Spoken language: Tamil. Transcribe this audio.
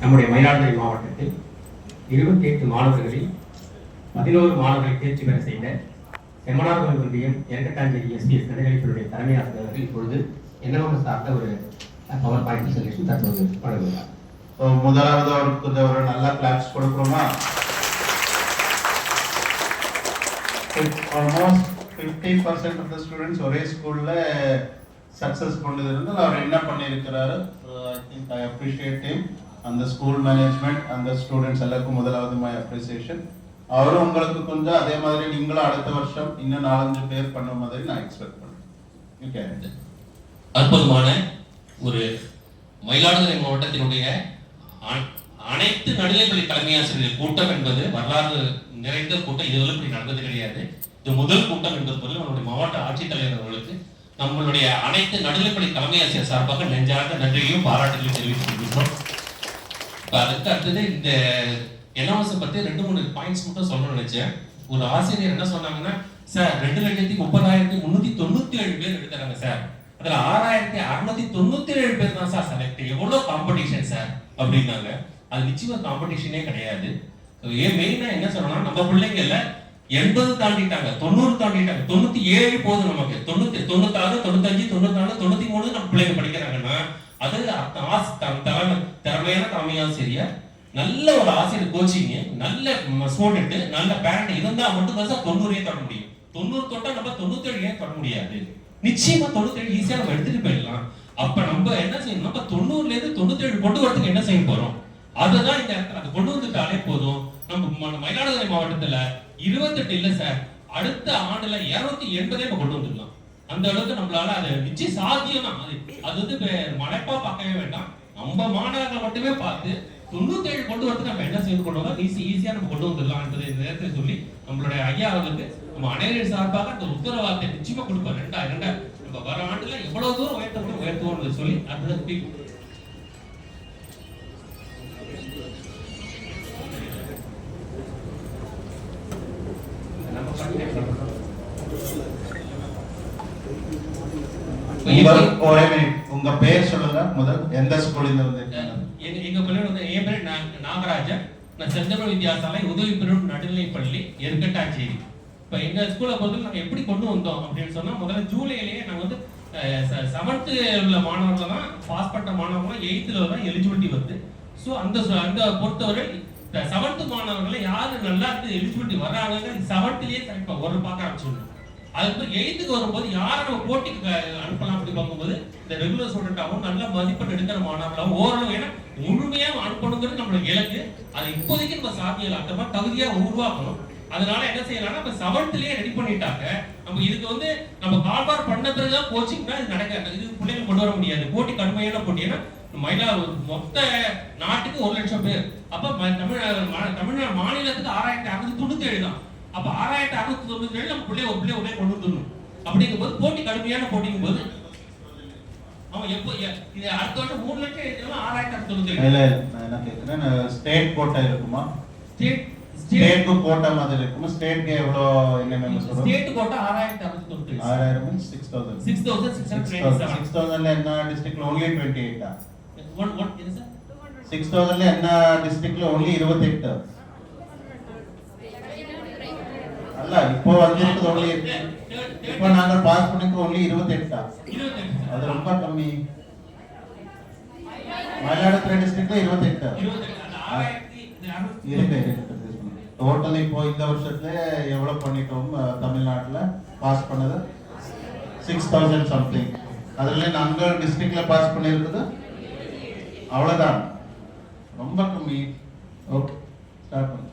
நம்முடைய மயிலாடுதுறை மாவட்டத்தில் 28 மாணவர்களில் 11 மாணவர்களை தேர்ச்சி பெற செய்த செம்மனார்கோவில் ஒன்றியம் எரக்கட்டாஞ்சேரி எஸ்பிஎஸ் நடுநிலைப்பள்ளியுடைய தலைமை ஆசிரியர்கள் இப்பொழுது என்எம்எம் சார்ந்த ஒரு பவர் பாயிண்ட் ப்ரெசன்டேஷன் தற்போது வழங்குகிறார். முதலாவது அவருக்கு ஒரு நல்ல கிளாப்ஸ் கொடுக்குறோமா? ஆல்மோஸ்ட் 50% ஆஃப் த ஸ்டூடெண்ட்ஸ் ஒரே ஸ்கூல்ல சக்சஸ் பண்ணது இருந்தால் அவர் என்ன பண்ணியிருக்கிறாரு. I think I appreciate him. அந்த ஸ்கூல் மேனேஜ்மெண்ட் அந்த ஸ்டூடெண்ட்ஸ் எல்லாருக்கும் முதலாவது மை அப்ரிசியேஷன். அவரும் உங்களுக்கு கொஞ்சம் அதே மாதிரி நீங்களும் அடுத்த வருஷம் இன்னும் 4-5 பேர் பண்ண மாதிரி நான் எக்ஸ்பெக்ட் பண்ணேன். அற்புதமான ஒரு மயிலாடுதுறை மாவட்டத்தினுடைய அனைத்து நடுநிலைப்பள்ளி தலைமை ஆசிரியர் கூட்டம் என்பது வரலாறு நிறைந்த கூட்டம். இதுவரை இப்படி நடந்தது கிடையாது. இது முதல் கூட்டம் என்பது பொருள் நம்மளுடைய மாவட்ட ஆட்சித்தலைவர் அவர்களுக்கு நம்மளுடைய அனைத்து நடுநிலைப்பள்ளி தலைமை ஆசிரியர் சார்பாக நெஞ்சார்ந்த நன்றியையும் பாராட்டுகளையும் தெரிவித்துக் கொள்கிறோம். இப்போ அதுக்கு அடுத்தது இந்த என்எம்எஸ் பத்தி 2-3 பாயிண்ட்ஸ் மட்டும் சொல்லணும்னு நினைச்சேன். ஒரு ஆசிரியர் என்ன சொன்னாங்கன்னா, சார் 2,30,397 பேர் எடுக்கிறாங்க சார், அதுல 6,697 பேர் தான் சார் செலக்ட். எவ்வளவு காம்படிஷன் சார் அப்படின்னாங்க. அது நிச்சயமா காம்படிஷனே கிடையாது. மெயினா என்ன சொல்லணும்னா, நம்ம பிள்ளைங்கள்ல 80 தாண்டிட்டாங்க, 90 தாண்டிட்டாங்க, 97 போதும் நமக்கு. 96, 95, 94, 93 நம்ம பிள்ளைங்க படிக்கிறாங்கன்னா அது திறமையான தலைமை ஆசிரியர், நல்ல ஒரு ஆசிரியர் கோச்சிங், நல்ல ஸ்டூடெண்ட், நல்ல பேரண்ட் இருந்தா மட்டும் தான் சார் 90 தொட முடியும். 90 தொட்டா நம்ம 97 தொட முடியாது. நிச்சயமா 97 ஈஸியா நம்ம எடுத்துட்டு போயிடலாம். அப்ப நம்ம என்ன செய்யணும், நம்ம 90ல இருந்து 97 கொண்டு வரதுக்கு என்ன செய்ய போறோம், அதுதான் இந்த இடத்துல அது கொண்டு வந்துட்டாலே போதும். நம்ம மயிலாடுதுறை மாவட்டத்துல 28 இல்ல சார், அடுத்த ஆண்டுல 280 நம்ம கொண்டு வந்துடலாம். அந்த அளவுக்கு நம்மளால அது நிச்சயம் சாத்தியம் தான். அது வந்து மலைப்பா பார்க்கவே வேண்டாம். நம்ம மாணவர்களை மட்டுமே பார்த்து 97 கொண்டு வரதுக்கு நம்ம என்ன செய்து கொண்டு வரோம், ஈஸியா நம்ம கொண்டு வந்துடலாம் என்பதை இந்த நேரத்தில் சொல்லி நம்மளுடைய ஐயா அவர்களுக்கு நம்ம அனைவரும் சார்பாக அந்த உத்தரவாதத்தை நிச்சயமா கொடுப்போம். 2 நம்ம வர ஆண்டுல எவ்வளவு தூரம் உயர்த்துவோம் சொல்லி அடுத்த உங்க பேர் சொல்லுங்க முதல். எந்த ஸ்கூல்ல இருந்து வந்திருக்கீங்க? எங்க பள்ளியோட வந்து என் பேர் நாகராஜன். நான் செந்தமிழ் வித்யாசாலை உதவி பெறும் நடுநிலைப்பள்ளி எரக்கட்டாஞ்சேரி. இப்போ எங்க ஸ்கூலை பொறுத்தவரை நாங்கள் எப்படி கொண்டு வந்தோம் அப்படின்னு சொன்னா, முதல்ல ஜூலையிலேயே நாங்கள் வந்து 7th உள்ள மாணவர்கள் தான் பாஸ் பண்ண மாணவர்கள் 8th தான் எலிஜிபிலிட்டி வருது. ஸோ அந்த பொறுத்தவரை 7th மாணவர்களை யாரு நல்லா இருந்து எலிஜிபிலிட்டி வர்றாங்க 7thலேயே ஒரு பார்க்க ஆரம்பிச்சிடணும். அதுக்கு 8th வரும்போது யாரை நம்ம போட்டிக்கு அனுப்பலாம் அப்படி பார்க்கும்போது இந்த ரெகுலர் ஸ்டூடெண்டாகவும் நல்ல மதிப்பெண் எடுக்கிற மாணவர்களாகவும் ஓரளவு, ஏன்னா முழுமையாக அனுப்பணுங்கிறது நம்மளுக்கு இலக்கு. அது இப்போதைக்கு நம்ம சாத்தியம் அந்த மாதிரி தகுதியா உருவாக்கணும். அதனால என்ன செய்யலாம்னா, நம்ம 7thலேயே ரெடி பண்ணிட்டாங்க. நம்ம இதுக்கு வந்து நம்ம கால்பார் பண்ண பிறகுதான் கோச்சிங்னா இது நடக்காது. இது பிள்ளைங்க கொண்டு வர முடியாது. போட்டி கடுமையான போட்டி. ஏன்னா மொத்த நாட்டுக்கு 1 லட்சம் பேர். அப்ப தமிழ்நாடு மாநிலத்துக்கு 6,697 தான். அப்ப 6,697 நம்ம பிள்ளை ஒரே கொண்டு வந்துடணும். அப்படிங்கும்போது போட்டி கடுமையான போட்டிங்கும் போது அவன் எப்போ இது அடுத்த வருஷம் 3 லட்சம் எழுதினா 6,697. இல்ல நான் என்ன கேக்குறேன், ஸ்டேட் கோட்டா இருக்குமா? ஸ்டேட் கோட்டா மாதிரி இருக்குமா? ஸ்டேட்க்கு எவ்வளவு என்ன சொல்றோம்? State quota 6,697. 6,000 means 6,000. 6,000ல என்ன டிஸ்ட்ரிக்ட்ல only 28 ah? what is it? 6,000ல என்ன டிஸ்ட்ரிக்ட்ல only 28. அல்ல இப்போ வந்திருக்குது only, இப்போ நாங்க பாஸ் பண்ணிக்கு only 28 ஆ? அது ரொம்ப கம்மி. மயிலாடுதுறை டிஸ்ட்ரிக்ட்ல 28. இருக்கு. டோட்டல் இப்போ இந்த வருஷத்துல எவ்வளவு பண்ணிட்டோம் தமிழ்நாட்டுல பாஸ் பண்ணது? 6,000 சம்திங். அதுல நாங்க டிஸ்ட்ரிக்ட்ல பாஸ் பண்ணிருக்குது அவ்வளவுதான், ரொம்ப கம்மி. ஓகே, ஸ்டார்ட் பண்ணு.